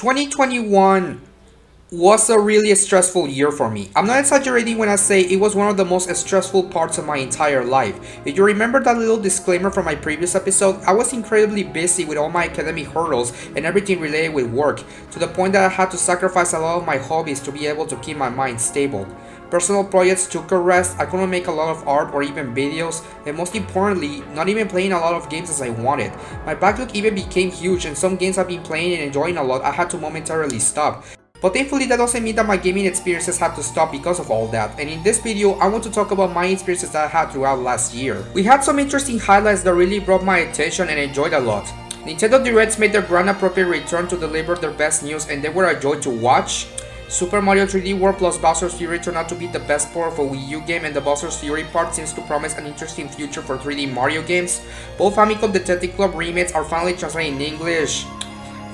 2021 was a really stressful year for me. I'm not exaggerating when I say it was one of the most stressful parts of my entire life. If you remember that little disclaimer from my previous episode, I was incredibly busy with all my academic hurdles and everything related with work, to the point that I had to sacrifice a lot of my hobbies to be able to keep my mind stable. Personal projects took a rest, I couldn't make a lot of art or even videos, and most importantly, not even playing a lot of games as I wanted. My backlog even became huge, and some games I've been playing and enjoying a lot I had to momentarily stop. But thankfully that doesn't mean that my gaming experiences had to stop because of all that, and in this video I want to talk about my experiences that I had throughout last year. We had some interesting highlights that really brought my attention and enjoyed a lot. Nintendo Directs made their grand appropriate return to deliver their best news, and they were a joy to watch. Super Mario 3D World plus Bowser's Fury turned out to be the best port of a Wii U game, and the Bowser's Fury part seems to promise an interesting future for 3D Mario games. Both Famicom Detective Club remakes are finally translated in English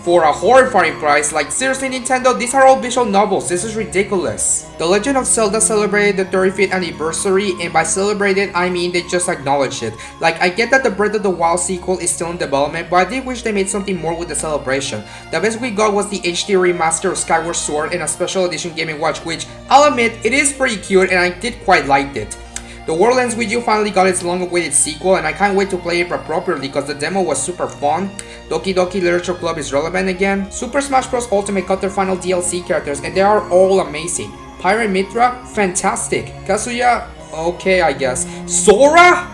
for a horrifying price. Like, seriously, Nintendo, these are all visual novels, this is ridiculous. The Legend of Zelda celebrated the 35th anniversary, and by celebrated I mean they just acknowledged it. Like, I get that the Breath of the Wild sequel is still in development, but I did wish they made something more with the celebration. The best we got was the HD remaster of Skyward Sword and a special edition Game & Watch, which, I'll admit, it is pretty cute and I did quite like it. The World Ends With You finally got its long-awaited sequel, and I can't wait to play it properly because the demo was super fun. Doki Doki Literature Club is relevant again. Super Smash Bros. Ultimate got their final DLC characters, and they are all amazing. Pirate Mitra? Fantastic. Kazuya? Okay, I guess. Sora?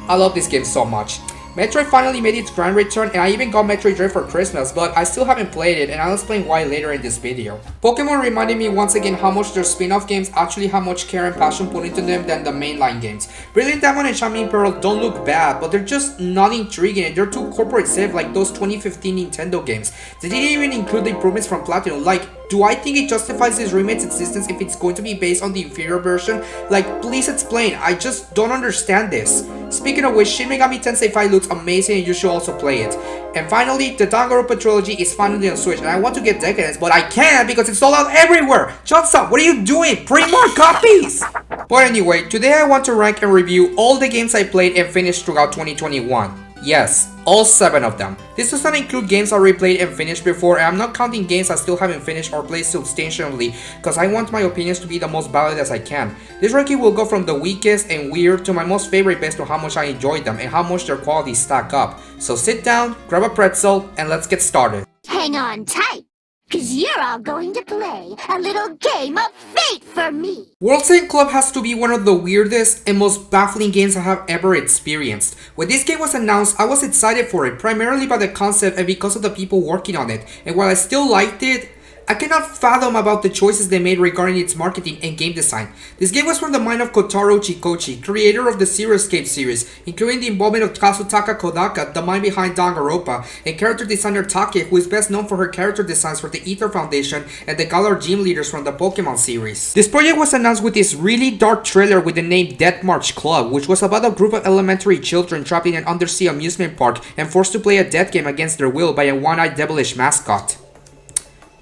I love this game so much. Metroid finally made its grand return, and I even got Metroid Dread for Christmas, but I still haven't played it, and I'll explain why later in this video. Pokemon reminded me once again how much their spin-off games actually have much care and passion put into them than the mainline games. Brilliant Diamond and Shining Pearl don't look bad, but they're just not intriguing, and they're too corporate safe like those 2015 Nintendo games. They didn't even include the improvements from Platinum. Like, do I think it justifies this remake's existence if it's going to be based on the inferior version? Like, please explain, I just don't understand this. Speaking of which, Shin Megami Tensei 5 looks amazing and you should also play it. And finally, the Danganronpa trilogy is finally on Switch, and I want to get Decadence, but I can't because it's sold out everywhere! Johnson, what are you doing? Print more copies! But anyway, today I want to rank and review all the games I played and finished throughout 2021. Yes, all 7 of them. This does not include games I replayed and finished before, and I'm not counting games I still haven't finished or played substantially, because I want my opinions to be the most valid as I can. This ranking will go from the weakest and weird to my most favorite based on how much I enjoyed them and how much their quality stack up. So sit down, grab a pretzel, and let's get started. Hang on tight, cause you're all going to play a little game of fate for me. World's End Club has to be one of the weirdest and most baffling games I have ever experienced. When this game was announced, I was excited for it, primarily by the concept and because of the people working on it, and while I still liked it, I cannot fathom about the choices they made regarding its marketing and game design. This game was from the mind of Kotaro Chikochi, creator of the Zero Escape series, including the involvement of Kazutaka Kodaka, the mind behind Danganronpa, and character designer Take, who is best known for her character designs for the Ether Foundation and the Galar Gym Leaders from the Pokemon series. This project was announced with this really dark trailer with the name Death March Club, which was about a group of elementary children trapped in an undersea amusement park and forced to play a death game against their will by a one-eyed devilish mascot.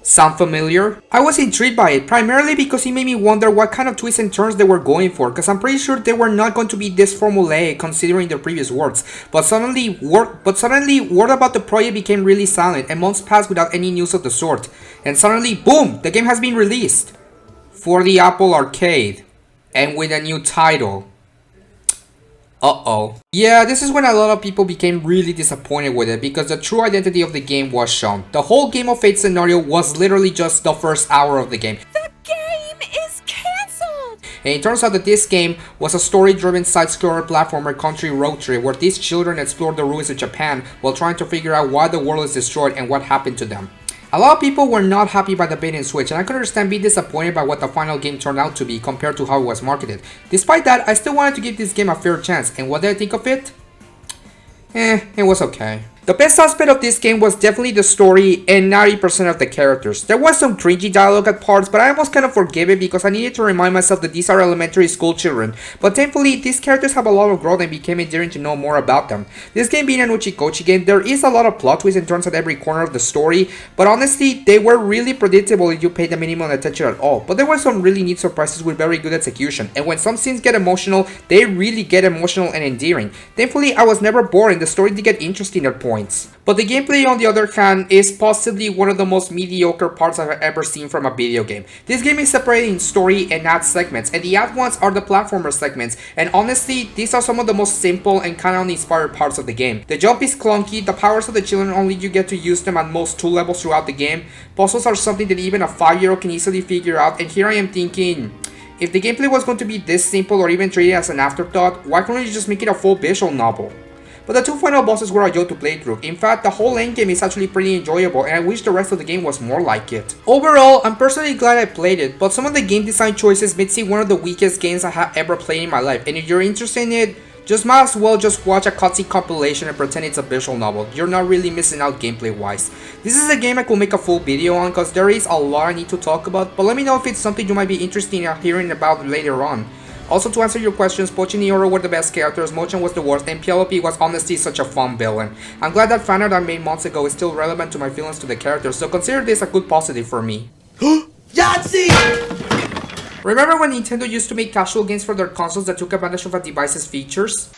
Sound familiar? I was intrigued by it, primarily because it made me wonder what kind of twists and turns they were going for, because I'm pretty sure they were not going to be this formulaic considering their previous works. But suddenly, word about the project became really silent, and months passed without any news of the sort. And suddenly, boom! The game has been released for the Apple Arcade, and with a new title. Uh-oh. Yeah, this is when a lot of people became really disappointed with it because the true identity of the game was shown. The whole Game of Fate scenario was literally just the first hour of the game. The game is cancelled! And it turns out that this game was a story-driven side-scroller platformer country road trip where these children explored the ruins of Japan while trying to figure out why the world is destroyed and what happened to them. A lot of people were not happy by the bait and switch, and I could understand being disappointed by what the final game turned out to be compared to how it was marketed. Despite that, I still wanted to give this game a fair chance, and what did I think of it? It was okay. The best aspect of this game was definitely the story and 90% of the characters. There was some cringy dialogue at parts, but I almost kind of forgave it because I needed to remind myself that these are elementary school children. But thankfully, these characters have a lot of growth and became endearing to know more about them. This game being an Uchikochi game, there is a lot of plot twists and turns at every corner of the story, but honestly, they were really predictable if you paid the minimum attention at all. But there were some really neat surprises with very good execution, and when some scenes get emotional, they really get emotional and endearing. Thankfully, I was never bored and the story did get interesting at points. points. But the gameplay, on the other hand, is possibly one of the most mediocre parts I've ever seen from a video game. This game is separated in story and ad segments, and the ad ones are the platformer segments, and honestly, these are some of the most simple and kinda uninspired parts of the game. The jump is clunky, the powers of the children only you get to use them at most 2 levels throughout the game, puzzles are something that even a 5-year-old can easily figure out, and here I am thinking, if the gameplay was going to be this simple or even treated as an afterthought, why couldn't you just make it a full visual novel? But the 2 final bosses were a joy to play through. In fact, the whole endgame is actually pretty enjoyable, and I wish the rest of the game was more like it. Overall, I'm personally glad I played it, but some of the game design choices made it one of the weakest games I have ever played in my life, and if you're interested in it, just might as well just watch a cutscene compilation and pretend it's a visual novel. You're not really missing out gameplay wise. This is a game I could make a full video on because there is a lot I need to talk about, but let me know if it's something you might be interested in hearing about later on. Also, to answer your questions, Pochi and Ioro were the best characters, Mochan was the worst, and PLP was honestly such a fun villain. I'm glad that fanart I made months ago is still relevant to my feelings to the characters, so consider this a good positive for me. Yahtzee! Remember when Nintendo used to make casual games for their consoles that took advantage of a device's features?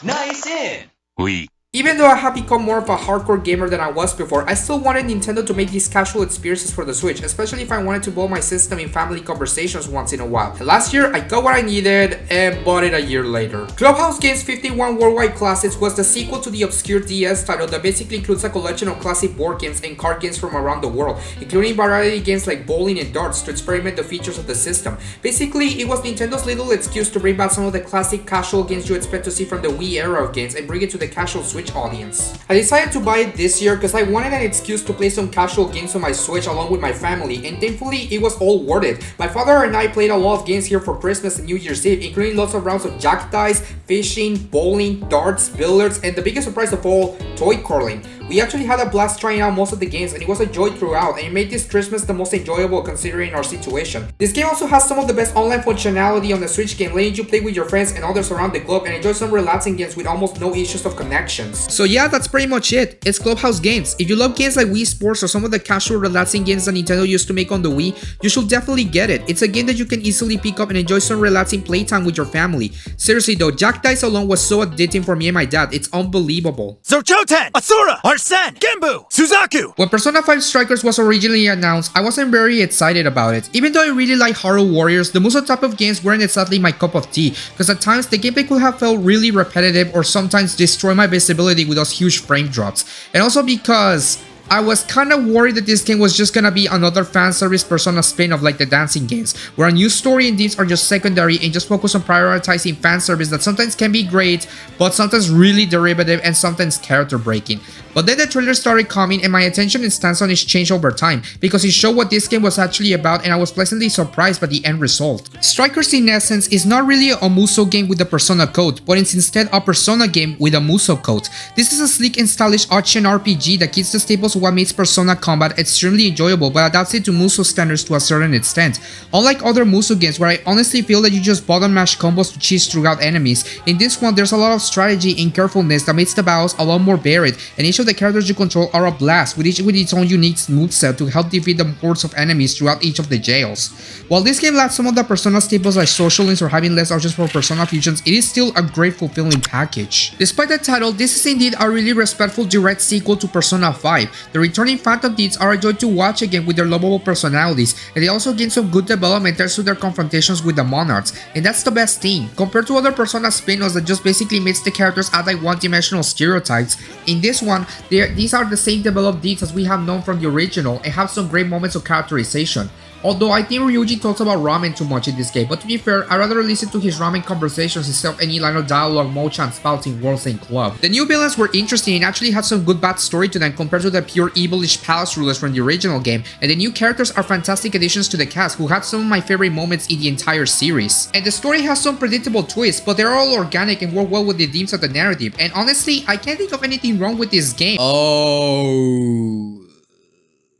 Nice in! Oui. Even though I have become more of a hardcore gamer than I was before, I still wanted Nintendo to make these casual experiences for the Switch, especially if I wanted to blow my system in family conversations once in a while. And last year, I got what I needed and bought it a year later. Clubhouse Games 51 Worldwide Classics was the sequel to the obscure DS title that basically includes a collection of classic board games and card games from around the world, including variety games like bowling and darts to experiment the features of the system. Basically, it was Nintendo's little excuse to bring back some of the classic casual games you expect to see from the Wii era of games and bring it to the casual Switch audience. I decided to buy it this year because I wanted an excuse to play some casual games on my Switch along with my family, and thankfully it was all worth it. My father and I played a lot of games here for Christmas and New Year's Eve, including lots of rounds of jack dice, fishing, bowling, darts, billiards, and the biggest surprise of all, toy curling. We actually had a blast trying out most of the games, and it was a joy throughout, and it made this Christmas the most enjoyable considering our situation. This game also has some of the best online functionality on the Switch game, letting you play with your friends and others around the globe and enjoy some relaxing games with almost no issues of connections. So yeah, that's pretty much it. It's Clubhouse Games. If you love games like Wii Sports or some of the casual relaxing games that Nintendo used to make on the Wii, you should definitely get it. It's a game that you can easily pick up and enjoy some relaxing playtime with your family. Seriously though, Jack Dice alone was so addicting for me and my dad, it's unbelievable. Zochoten! Asura! Arsene! Genbu! Suzaku! When Persona 5 Strikers was originally announced, I wasn't very excited about it. Even though I really like Haro Warriors, the Musou type of games weren't exactly my cup of tea, because at times the gameplay could have felt really repetitive or sometimes destroy my visibility with those huge frame drops. And also because I was kinda worried that this game was just gonna be another fan service Persona spin-off like the dancing games, where a new story and themes are just secondary and just focus on prioritizing fan service that sometimes can be great, but sometimes really derivative and sometimes character breaking. But then the trailer started coming and my attention and stance on it changed over time, because it showed what this game was actually about and I was pleasantly surprised by the end result. Strikers in essence is not really a Musou game with a Persona code, but it's instead a Persona game with a Musou code. This is a sleek and stylish action RPG that keeps the staples of what makes Persona combat extremely enjoyable but adapts it to Musou standards to a certain extent. Unlike other Musou games where I honestly feel that you just button mash combos to cheese throughout enemies, in this one there's a lot of strategy and carefulness that makes the battles a lot more varied, and each of the characters you control are a blast, with each with its own unique moveset to help defeat the hordes of enemies throughout each of the jails. While this game lacks some of the Persona staples like social links or having less options for Persona fusions, it is still a great fulfilling package. Despite the title, this is indeed a really respectful direct sequel to Persona 5. The returning Phantom Thieves are a joy to watch again with their lovable personalities, and they also gain some good development thanks to their confrontations with the Monarchs, and that's the best thing. Compared to other Persona spin-offs that just basically makes the characters act like one-dimensional stereotypes, in this one, these are the same developed deeds as we have known from the original and have some great moments of characterization. Although I think Ryuji talks about ramen too much in this game, but to be fair, I'd rather listen to his ramen conversations instead of any line of dialogue Mochan spouts in Worlds and Club. The new villains were interesting and actually had some good backstory to them compared to the pure evilish palace rulers from the original game, and the new characters are fantastic additions to the cast who had some of my favorite moments in the entire series. And the story has some predictable twists, but they're all organic and work well with the themes of the narrative, and honestly, I can't think of anything wrong with this game. Oh...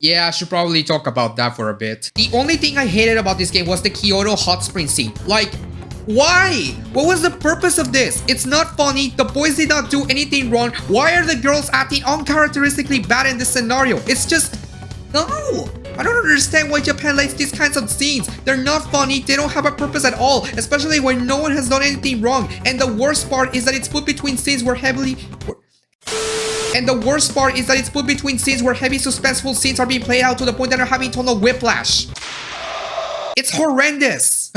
yeah, I should probably talk about that for a bit. The only thing I hated about this game was the Kyoto hot spring scene. Like, why? What was the purpose of this? It's not funny, the boys did not do anything wrong. Why are the girls acting uncharacteristically bad in this scenario? It's just... no! I don't understand why Japan likes these kinds of scenes. They're not funny, they don't have a purpose at all, especially when no one has done anything wrong. And the worst part is that it's put between scenes where heavily... And the worst part is that it's put between scenes where heavy suspenseful scenes are being played out to the point that I'm having total whiplash. It's horrendous.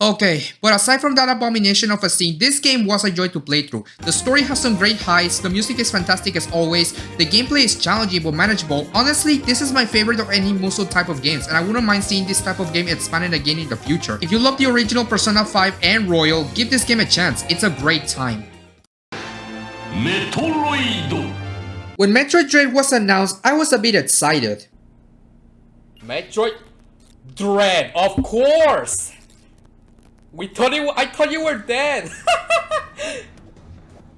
Okay, but aside from that abomination of a scene, this game was a joy to play through. The story has some great highs, the music is fantastic as always, the gameplay is challenging but manageable. Honestly, this is my favorite of any Musou type of games, and I wouldn't mind seeing this type of game expanded again in the future. If you love the original Persona 5 and Royal, give this game a chance. It's a great time. Metroid. When Metroid Dread was announced, I was a bit excited. Metroid Dread, of course! I thought you were dead!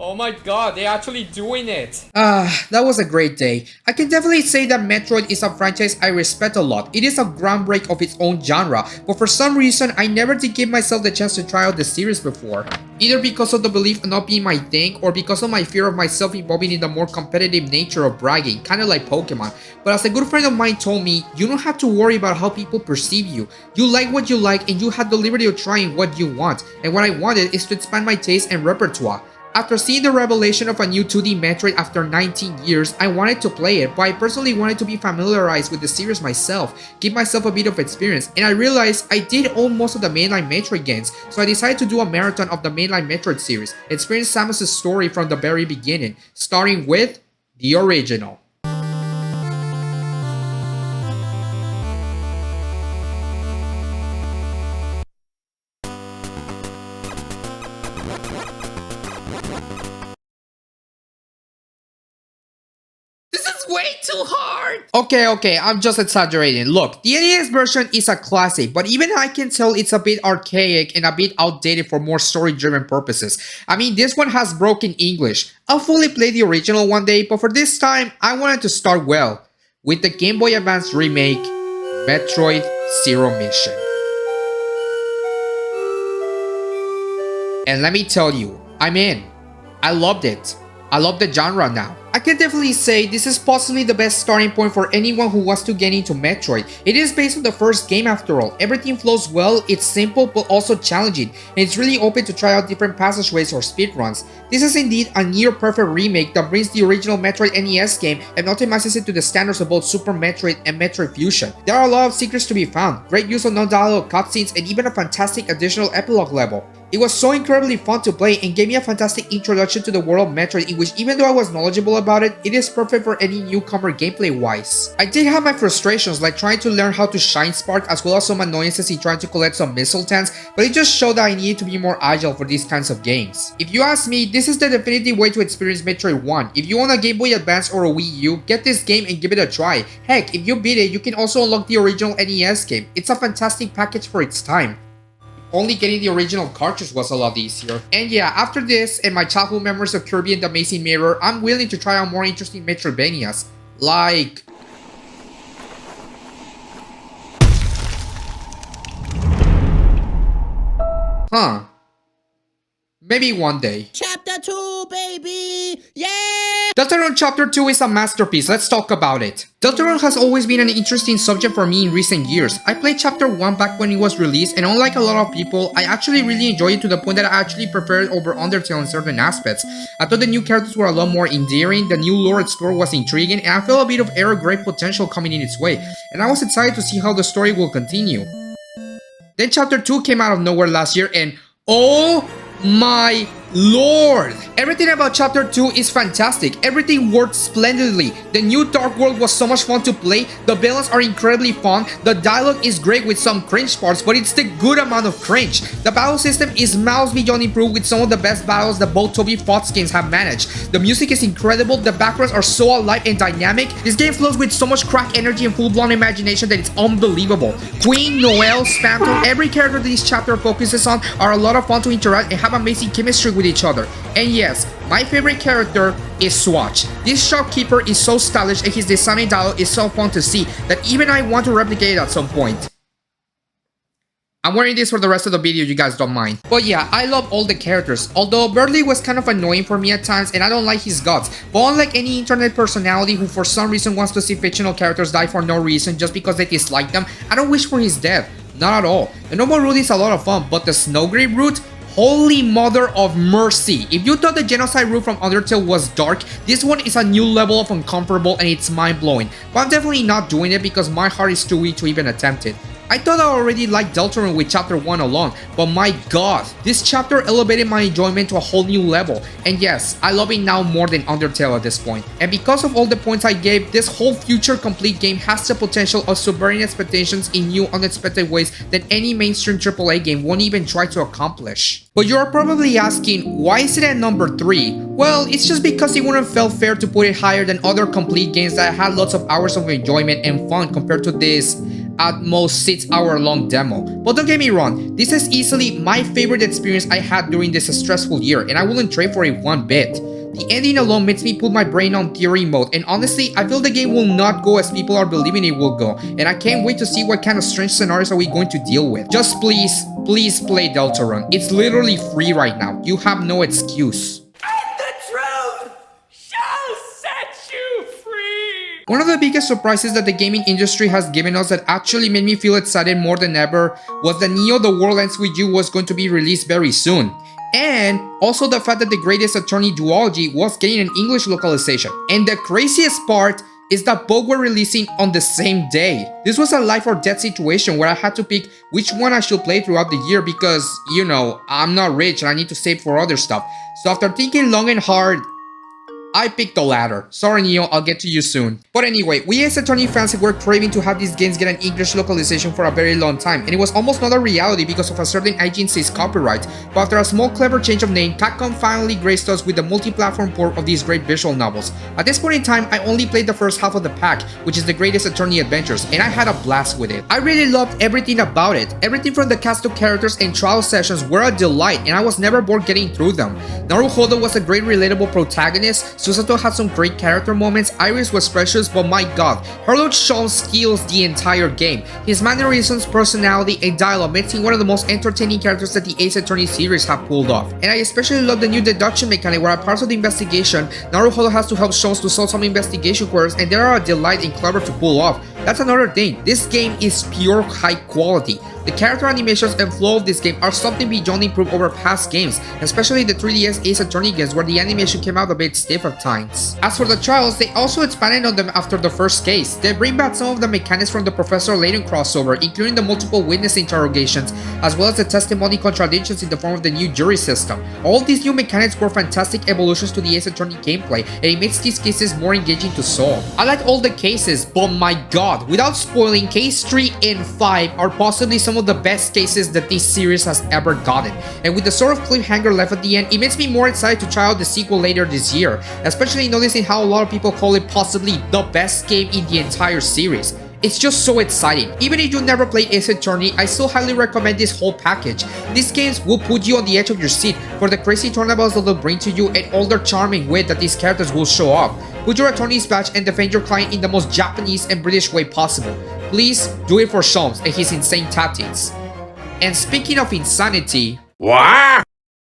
Oh my god, they're actually doing it! That was a great day. I can definitely say that Metroid is a franchise I respect a lot. It is a groundbreak of its own genre, but for some reason, I never did give myself the chance to try out the series before. Either because of the belief of not being my thing, or because of my fear of myself involving in the more competitive nature of bragging, kinda like Pokemon. But as a good friend of mine told me, you don't have to worry about how people perceive you. You like what you like and you have the liberty of trying what you want. And what I wanted is to expand my taste and repertoire. After seeing the revelation of a new 2D Metroid after 19 years, I wanted to play it, but I personally wanted to be familiarized with the series myself, give myself a bit of experience, and I realized I did own most of the mainline Metroid games, so I decided to do a marathon of the mainline Metroid series, experience Samus' story from the very beginning, starting with the original. Way too hard! Okay, I'm just exaggerating. Look, the NES version is a classic, but even I can tell it's a bit archaic and a bit outdated for more story-driven purposes. I mean, this one has broken English. I'll fully play the original one day, but for this time, I wanted to start well with the Game Boy Advance remake, Metroid Zero Mission. And let me tell you, I'm in. I loved it. I love the genre now. I can definitely say this is possibly the best starting point for anyone who wants to get into Metroid. It is based on the first game after all. Everything flows well, it's simple but also challenging, and it's really open to try out different passageways or speedruns. This is indeed a near-perfect remake that brings the original Metroid NES game and optimizes it to the standards of both Super Metroid and Metroid Fusion. There are a lot of secrets to be found, great use of non-dialogue cutscenes, and even a fantastic additional epilogue level. It was so incredibly fun to play and gave me a fantastic introduction to the world of Metroid, in which even though I was knowledgeable about it, it is perfect for any newcomer gameplay wise. I did have my frustrations like trying to learn how to Shine Spark as well as some annoyances in trying to collect some missile tanks, but it just showed that I needed to be more agile for these kinds of games. If you ask me, this is the definitive way to experience Metroid 1. If you own a Game Boy Advance or a Wii U, get this game and give it a try. Heck, if you beat it, you can also unlock the original NES game. It's a fantastic package for its time. Only getting the original cartridge was a lot easier. And yeah, after this and my childhood memories of Kirby and the Amazing Mirror, I'm willing to try out more interesting Metroidvanias. Like... Huh. Maybe one day. Chapter 2, baby! Yeah! Deltarune Chapter 2 is a masterpiece, let's talk about it. Deltarune has always been an interesting subject for me in recent years. I played Chapter 1 back when it was released, and unlike a lot of people, I actually really enjoyed it to the point that I actually prefer it over Undertale in certain aspects. I thought the new characters were a lot more endearing, the new lore explored was intriguing, and I felt a bit of era great potential coming in its way, and I was excited to see how the story will continue. Then Chapter 2 came out of nowhere last year, and oh my lord! Everything about Chapter 2 is fantastic. Everything worked splendidly. The new Dark World was so much fun to play. The villains are incredibly fun. The dialogue is great with some cringe parts, but it's the good amount of cringe. The battle system is miles beyond improved with some of the best battles that both Toby Fox games have managed. The music is incredible. The backgrounds are so alive and dynamic. This game flows with so much crack energy and full-blown imagination that it's unbelievable. Queen, Noelle, Spamton, every character that this chapter focuses on are a lot of fun to interact and have amazing chemistry with each other. And yes, my favorite character is Swatch. This shopkeeper is so stylish and his design and dialogue is so fun to see that even I want to replicate it at some point. I'm wearing this for the rest of the video, you guys don't mind. But yeah, I love all the characters, although Burley was kind of annoying for me at times and I don't like his guts. But unlike any internet personality who for some reason wants to see fictional characters die for no reason just because they dislike them, I don't wish for his death. Not at all. The normal route is a lot of fun, but the Snowgrave route? Holy mother of mercy. If you thought the genocide route from Undertale was dark, this one is a new level of uncomfortable and it's mind-blowing. But I'm definitely not doing it because my heart is too weak to even attempt it. I thought I already liked Deltarune with chapter 1 alone, but my god, this chapter elevated my enjoyment to a whole new level. And yes, I love it now more than Undertale at this point. And because of all the points I gave, this whole future complete game has the potential of subverting expectations in new unexpected ways that any mainstream AAA game won't even try to accomplish. But you're probably asking, why is it at number 3? Well, it's just because it wouldn't feel fair to put it higher than other complete games that had lots of hours of enjoyment and fun compared to this at most 6-hour long demo. But don't get me wrong, this is easily my favorite experience I had during this stressful year, and I wouldn't trade for it one bit. The ending alone makes me put my brain on theory mode, and honestly, I feel the game will not go as people are believing it will go, and I can't wait to see what kind of strange scenarios are we going to deal with. Just please play Deltarune. It's literally free right now. You have no excuse. One of the biggest surprises that the gaming industry has given us that actually made me feel excited more than ever was that Neo The World Ends With You was going to be released very soon. And also the fact that the Greatest Attorney duology was getting an English localization. And the craziest part is that both were releasing on the same day. This was a life or death situation where I had to pick which one I should play throughout the year because, you know, I'm not rich and I need to save for other stuff. So after thinking long and hard, I picked the latter. Sorry Neo, I'll get to you soon. But anyway, we as Attorney fans were craving to have these games get an English localization for a very long time, and it was almost not a reality because of a certain agency's copyright. But after a small clever change of name, Capcom finally graced us with the multi-platform port of these great visual novels. At this point in time, I only played the first half of the pack, which is the Greatest Attorney Adventures, and I had a blast with it. I really loved everything about it. Everything from the cast of characters and trial sessions were a delight, and I was never bored getting through them. Naruhodo was a great relatable protagonist, Susato had some great character moments, Iris was precious, but my god, Harlow Shaw steals the entire game. His mannerisms, personality, and dialogue makes him one of the most entertaining characters that the Ace Attorney series have pulled off. And I especially love the new deduction mechanic where at parts of the investigation, Naruhodo has to help Shawn to solve some investigation queries, and they are a delight and clever to pull off. That's another thing, this game is pure high quality. The character animations and flow of this game are something beyond improved over past games, especially the 3DS Ace Attorney games where the animation came out a bit stiff at times. As for the trials, they also expanded on them after the first case. They bring back some of the mechanics from the Professor Layton crossover, including the multiple witness interrogations, as well as the testimony contradictions in the form of the new jury system. All these new mechanics were fantastic evolutions to the Ace Attorney gameplay, and it makes these cases more engaging to solve. I like all the cases, but my god, without spoiling, case 3 and 5 are possibly some of the best cases that this series has ever gotten, and with the sort of cliffhanger left at the end, it makes me more excited to try out the sequel later this year, especially noticing how a lot of people call it possibly the best game in the entire series. It's just so exciting. Even if you never played Ace Attorney, I still highly recommend this whole package. These games will put you on the edge of your seat for the crazy tournaments that they'll bring to you and all the charming wit that these characters will show off. Put your attorney's badge and defend your client in the most Japanese and British way possible. Please do it for Shams and his insane tactics. And speaking of insanity... What?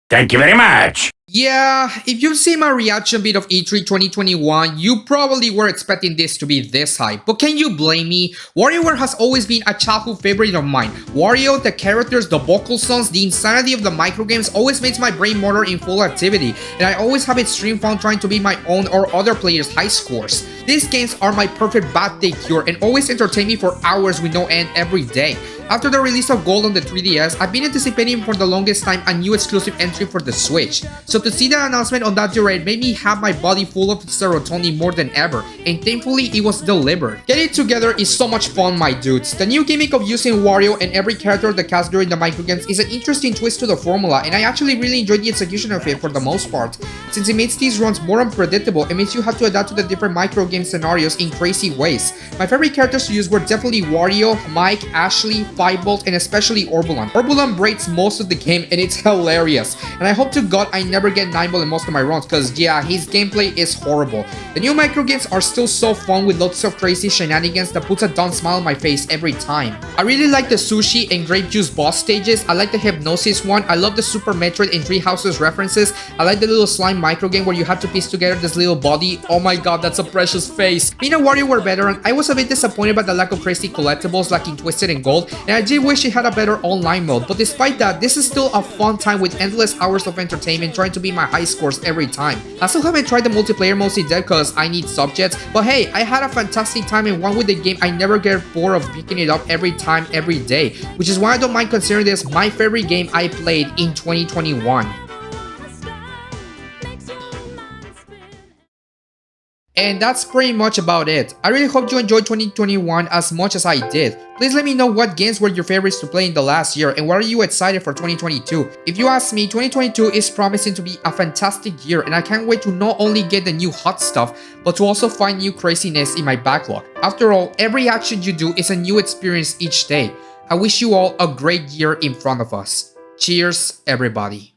Thank you very much. Yeah, if you've seen my reaction bit of E3 2021, you probably were expecting this to be this high, but can you blame me? WarioWare has always been a childhood favorite of mine. Wario, the characters, the vocal songs, the insanity of the microgames always makes my brain motor in full activity, and I always have extreme fun trying to beat my own or other players' high scores. These games are my perfect bad day cure and always entertain me for hours with no end every day. After the release of Gold on the 3DS, I've been anticipating for the longest time a new exclusive entry for the Switch. So to see the announcement on that direct made me have my body full of serotonin more than ever, and thankfully it was delivered. Getting together is so much fun, my dudes. The new gimmick of using Wario and every character of the cast during the microgames is an interesting twist to the formula, and I actually really enjoyed the execution of it for the most part, since it makes these runs more unpredictable and makes you have to adapt to the different microgame scenarios in crazy ways. My favorite characters to use were definitely Wario, Mike, Ashley, Firebolt, and especially Orbulan. Orbulan breaks most of the game and it's hilarious, and I hope to god I never get 9-ball in most of my runs, cause yeah, his gameplay is horrible. The new microgames are still so fun with lots of crazy shenanigans that puts a dumb smile on my face every time. I really like the sushi and grape juice boss stages, I like the hypnosis one, I love the Super Metroid and Three Houses references, I like the little slime microgame where you have to piece together this little body. Oh my god, that's a precious face. Being a WarioWare veteran, I was a bit disappointed by the lack of crazy collectibles like in Twisted and Gold, and I did wish it had a better online mode, but despite that, this is still a fun time with endless hours of entertainment trying to beat my high scores every time. I still haven't tried the multiplayer mostly dead cause I need subjects, but hey, I had a fantastic time and one with the game I never get bored of picking it up every time, every day, which is why I don't mind considering this my favorite game I played in 2021. And that's pretty much about it. I really hope you enjoyed 2021 as much as I did. Please let me know what games were your favorites to play in the last year and what are you excited for 2022. If you ask me, 2022 is promising to be a fantastic year and I can't wait to not only get the new hot stuff, but to also find new craziness in my backlog. After all, every action you do is a new experience each day. I wish you all a great year in front of us. Cheers, everybody.